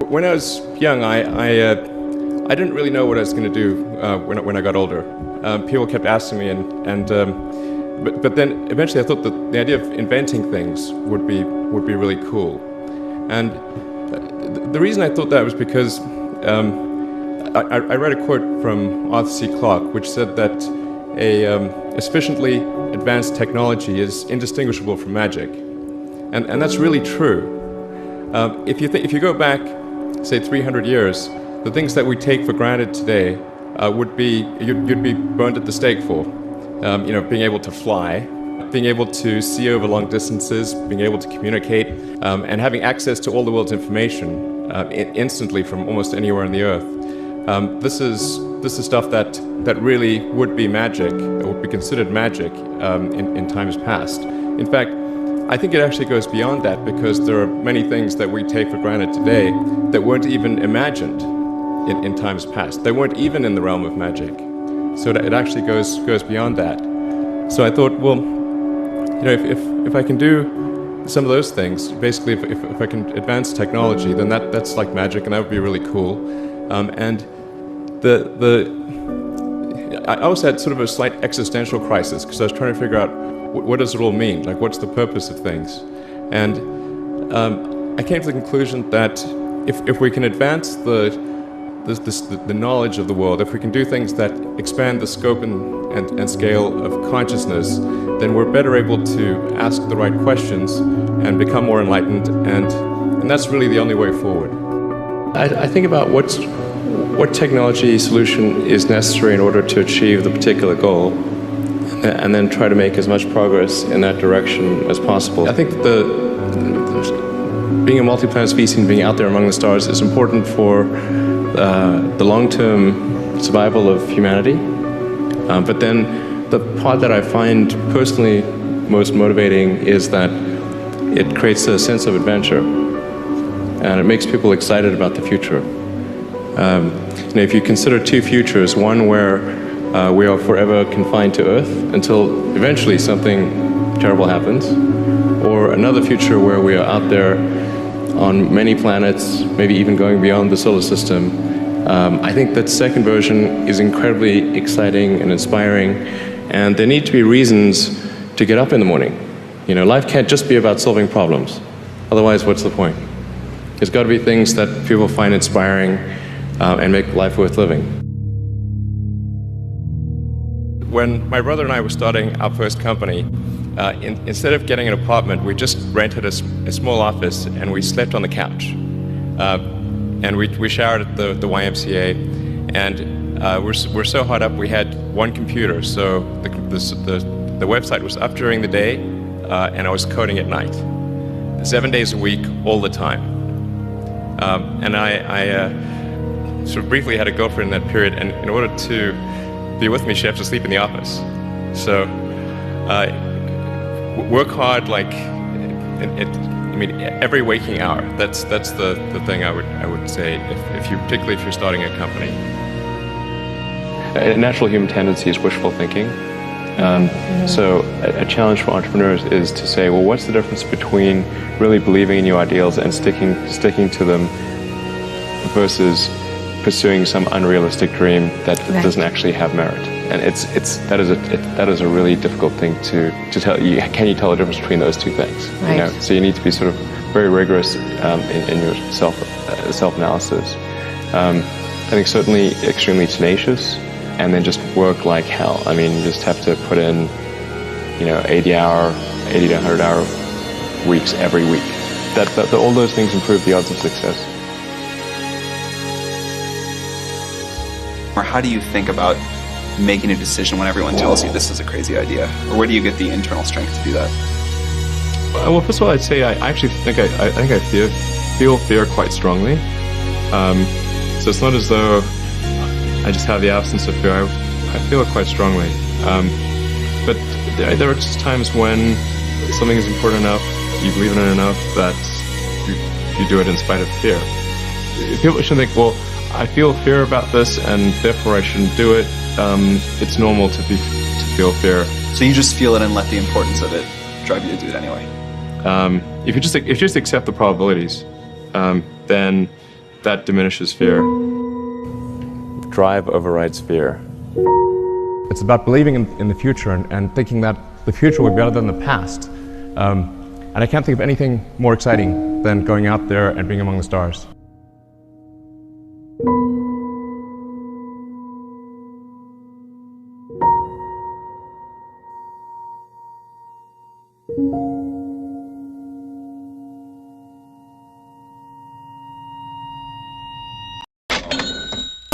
When I was young, I didn't really know what I was going to do when I got older. People kept asking me, but then eventually I thought that the idea of inventing things would be really cool. And the reason I thought that was because I read a quote from Arthur C. Clarke, which said that a sufficiently advanced technology is indistinguishable from magic, and that's really true. If you go back, say 300 years, the things that we take for granted today would be you'd be burned at the stake for. Being able to fly, being able to see over long distances, being able to communicate, and having access to all the world's information instantly from almost anywhere on the earth. This is stuff that really would be magic, or would be considered magic in times past. In fact, I think it actually goes beyond that, because there are many things that we take for granted today that weren't even imagined in times past. They weren't even in the realm of magic. So it actually goes beyond that. So I thought, well, if I can do some of those things, basically if I can advance technology, then that's like magic, and that would be really cool. And I also had sort of a slight existential crisis, because I was trying to figure out what does it all mean? Like, what's the purpose of things? And I came to the conclusion that if we can advance the knowledge of the world, if we can do things that expand the scope and scale of consciousness, then we're better able to ask the right questions and become more enlightened, and that's really the only way forward. I think about what technology solution is necessary in order to achieve the particular goal, and then try to make as much progress in that direction as possible. I think that being a multi-planet species and being out there among the stars is important for the long-term survival of humanity. But then the part that I find personally most motivating is that it creates a sense of adventure, and it makes people excited about the future. If you consider two futures, one where we are forever confined to Earth until eventually something terrible happens, or another future where we are out there on many planets, maybe even going beyond the solar system. I think that second version is incredibly exciting and inspiring, and there need to be reasons to get up in the morning. Life can't just be about solving problems. Otherwise, what's the point? There's got to be things that people find inspiring and make life worth living. When my brother and I were starting our first company, instead of getting an apartment, we just rented a small office, and we slept on the couch. And we showered at the YMCA, and we're so hot up we had one computer, so the website was up during the day, and I was coding at night, 7 days a week, all the time. And I sort of briefly had a girlfriend in that period, and in order to be with me, she had to sleep in the office. So work hard, like every waking hour. That's the thing I would say, particularly if you're starting a company. A natural human tendency is wishful thinking. So a challenge for entrepreneurs is to say, well, what's the difference between really believing in your ideals and sticking to them versus pursuing some unrealistic dream that doesn't actually have merit? And that is a really difficult thing to tell. Can you tell the difference between those two things? Right. So you need to be sort of very rigorous in your self-analysis. I think certainly extremely tenacious, and then just work like hell. I mean, you just have to put in 80 to 100 hour weeks every week. All those things improve the odds of success. Or how do you think about making a decision when everyone tells you this is a crazy idea? Or where do you get the internal strength to do that? Well, first of all, I'd say I actually think I feel fear quite strongly. So it's not as though I just have the absence of fear. I feel it quite strongly. But there are just times when something is important enough, you believe in it enough, that you do it in spite of fear. People shouldn't think, well, I feel fear about this, and therefore I shouldn't do it. It's normal to feel fear. So you just feel it and let the importance of it drive you to do it anyway? If you just accept the probabilities, then That diminishes fear. Drive overrides fear. It's about believing in the future and thinking that the future will be better than the past. And I can't think of anything more exciting than going out there and being among the stars. Thank you.